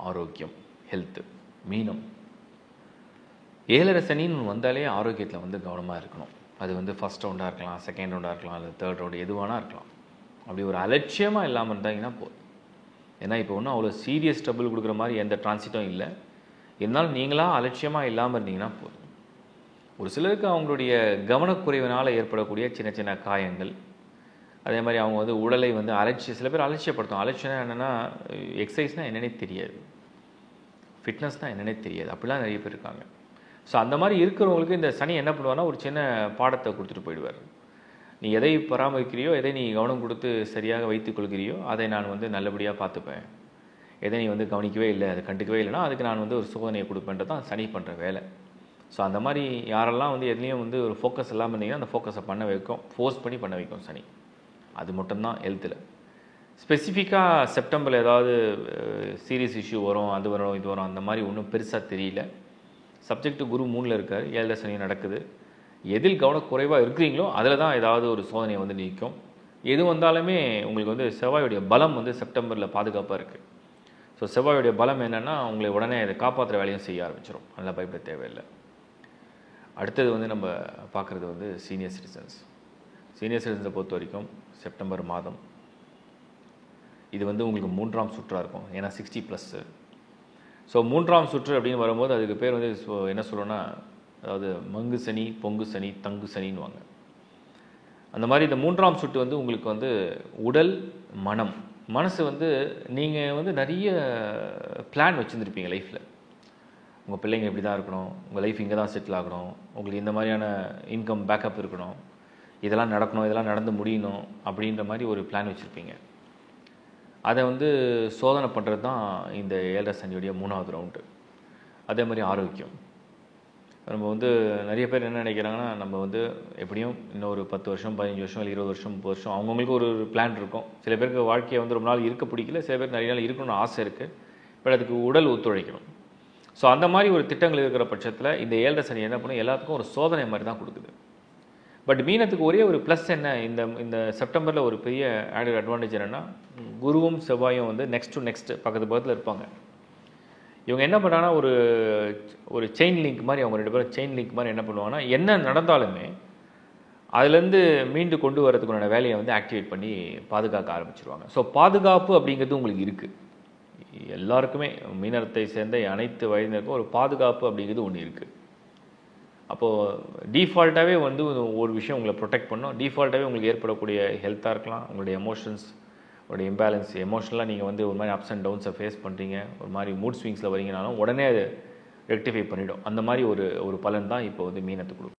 ஆரோக்கியம், ஹெல்த்து. மீனம், 7.5 சனின்னு வந்தாலே ஆரோக்கியத்தில் வந்து கவனமாக இருக்கணும். அது வந்து ஃபஸ்ட் ரவுண்டாக இருக்கலாம், செகண்ட் ரவுண்டாக இருக்கலாம், அல்லது தேர்ட் ரவுண்டு எதுவானா இருக்கலாம். அப்படி ஒரு அலட்சியமாக இல்லாமல் இருந்தாங்கன்னா போதும். ஏன்னா இப்போ ஒன்றும் அவ்வளோ சீரியஸ் ட்ரபிள் கொடுக்குற மாதிரி எந்த டிரான்சிட்டும் இல்லை. இருந்தாலும் நீங்களாக அலட்சியமாக இல்லாமல் இருந்தீங்கன்னா போதும். ஒரு சிலருக்கு அவங்களுடைய கவனக்குறைவினால் ஏற்படக்கூடிய சின்ன சின்ன காயங்கள், அதே மாதிரி அவங்க வந்து உடலை வந்து சில பேர் அலட்சியப்படுத்தும். அலட்சியம் என்னென்னா, எக்ஸசைஸ்னால் என்னென்னே தெரியாது, ஃபிட்னஸ்னால் என்னென்னே தெரியாது, அப்படிலாம் நிறைய பேர் இருக்காங்க. ஸோ அந்த மாதிரி இருக்கிறவங்களுக்கு இந்த சனி என்ன பண்ணுவார்னா, ஒரு சின்ன பாடத்தை கொடுத்துட்டு போயிடுவார். நீ எதை பராமரிக்கிறியோ, எதை நீ கவனம் கொடுத்து சரியாக வைத்துக்கொள்கிறியோ, அதை நான் வந்து நல்லபடியாக பார்த்துப்பேன். எதை நீ வந்து கவனிக்கவே இல்லை, அதை கண்டுக்கவே இல்லைனா அதுக்கு நான் வந்து ஒரு சோதனையை கொடுப்பேன்றது தான் சனி பண்ணுற வேலை. ஸோ அந்த மாதிரி யாரெல்லாம் வந்து எதுலேயும் வந்து ஒரு ஃபோக்கஸ் இல்லாமல் இருந்தீங்கன்னா அந்த ஃபோக்கஸை பண்ண வைக்கும், ஃபோர்ஸ் பண்ணி பண்ண வைக்கும் சனி. அது மட்டும்தான் ஹெல்த்தில். ஸ்பெசிஃபிக்காக செப்டம்பரில் ஏதாவது சீரியஸ் இஷ்யூ வரும், அது வரும், இது வரும், அந்த மாதிரி ஒன்றும் பெருசாக தெரியல. சப்ஜெக்ட் குரு 3ல் இருக்கார், 7 சனி நடக்குது. எதில் கவனக்குறைவாக இருக்கிறீங்களோ அதில் தான் ஏதாவது ஒரு சோதனையை வந்து நீக்கும். எது வந்தாலுமே உங்களுக்கு வந்து செவ்வாயுடைய பலம் வந்து செப்டம்பரில் பாதுகாப்பாக இருக்குது. ஸோ செவ்வாயுடைய பலம் என்னென்னா, உங்களை உடனே இதை காப்பாற்றுற வேலையும் செய்ய ஆரம்பிச்சிடும். நல்லா பயப்பட தேவையில்லை. அடுத்தது வந்து நம்ம பார்க்குறது வந்து சீனியர் சிட்டிசன்ஸ். சீனியர் சிட்டிசன்ஸை பொறுத்த வரைக்கும் செப்டம்பர் மாதம் இது வந்து உங்களுக்கு 3ஆம் சுற்றாக இருக்கும். ஏன்னா 60+. ஸோ 3ஆம் சுற்று அப்படின்னு வரும்போது அதுக்கு பேர் வந்து என்ன சொல்கிறோன்னா, அதாவது மங்கு சனி, பொங்கு சனி, தங்கு சனின்னுவாங்க. அந்த மாதிரி இந்த 3ஆம் சுற்று வந்து உங்களுக்கு வந்து உடல், மனசு வந்து நீங்கள் வந்து நிறைய பிளான் வச்சுருந்துருப்பீங்க லைஃப்பில். உங்கள் பிள்ளைங்க இப்படி தான் இருக்கணும், உங்கள் லைஃப் இங்கே தான் செட்டில் ஆகணும், உங்களுக்கு இந்த மாதிரியான இன்கம் பேக்கப் இருக்கணும், இதெல்லாம் நடக்கணும், இதெல்லாம் நடந்து முடியணும் அப்படின்ற மாதிரி ஒரு பிளான் வச்சுருப்பீங்க. அதை வந்து சோதனை பண்ணுறது தான் இந்த 7.5 சனியுடைய 3வது ரவுண்டு. அதே மாதிரி ஆரோக்கியம். நம்ம வந்து நிறைய பேர் என்ன நினைக்கிறாங்கன்னா, நம்ம வந்து எப்படியும் இன்னும் ஒரு 10 வருஷம், 15 வருஷம், இல்லை 20 வருஷம், 30 வருஷம் அவங்கவுங்களுக்கு ஒரு பிளான் இருக்கும். சில பேருக்கு வாழ்க்கையை வந்து ரொம்ப நாள் இருக்க பிடிக்கல, சில பேருக்கு நிறைய நாள் இருக்கணும்னு ஆசை இருக்குது. பட் அதுக்கு உடல் ஒத்துழைக்கணும். ஸோ அந்த மாதிரி ஒரு திட்டங்கள் இருக்கிற பட்சத்தில் இந்த 7.5 சனி என்ன பண்ணும், எல்லாத்துக்கும் ஒரு சோதனை மாதிரி தான் கொடுக்குது. பட் மீனத்துக்கு ஒரே ஒரு ப்ளஸ் என்ன, இந்த செப்டம்பரில் ஒரு பெரிய ஆடட் அட்வான்டேஜ் என்னென்னா, குருவும் செவ்வாயும் வந்து நெக்ஸ்ட் டு நெக்ஸ்ட் பக்கத்தில் இருப்பாங்க. இவங்க என்ன பண்ணுறாங்கன்னா, ஒரு செயின் லிங்க் மாதிரி, அவங்க 2 பேரும் செயின் லிங்க் மாதிரி என்ன பண்ணுவாங்கன்னா, என்ன நடந்தாலுமே அதுலேருந்து மீண்டு கொண்டு வரதுக்குண்டான வேலையை வந்து ஆக்டிவேட் பண்ணி பாதுகாக்க ஆரம்பிச்சிருவாங்க. ஸோ பாதுகாப்பு அப்படிங்கிறது உங்களுக்கு இருக்குது. எல்லாருக்குமே மீனத்தை சேர்ந்த அனைத்து வயதினருக்கும் ஒரு பாதுகாப்பு அப்படிங்கிறது ஒன்று இருக்குது. அப்போது டிஃபால்ட்டாகவே வந்து ஒரு விஷயம் உங்களை ப்ரொடெக்ட் பண்ணணும். டிஃபால்ட்டாகவே உங்களுக்கு ஏற்படக்கூடிய ஹெல்த்தாக இருக்கலாம், உங்களுடைய எமோஷன்ஸ், உங்களுடைய இம்பேலன்ஸ், எமோஷனலாக நீங்கள் வந்து ஒரு மாதிரி அப்ஸ் அண்ட் டவுன்ஸை ஃபேஸ் பண்ணுறீங்க, ஒரு மாதிரி மூட் ஸ்விங்ஸில் வரீங்கனாலும் உடனே அது ரெக்டிஃபை பண்ணிவிடும். அந்த மாதிரி ஒரு பலன் தான் இப்போ வந்து மீனத்துக்கு கொடுக்கும்.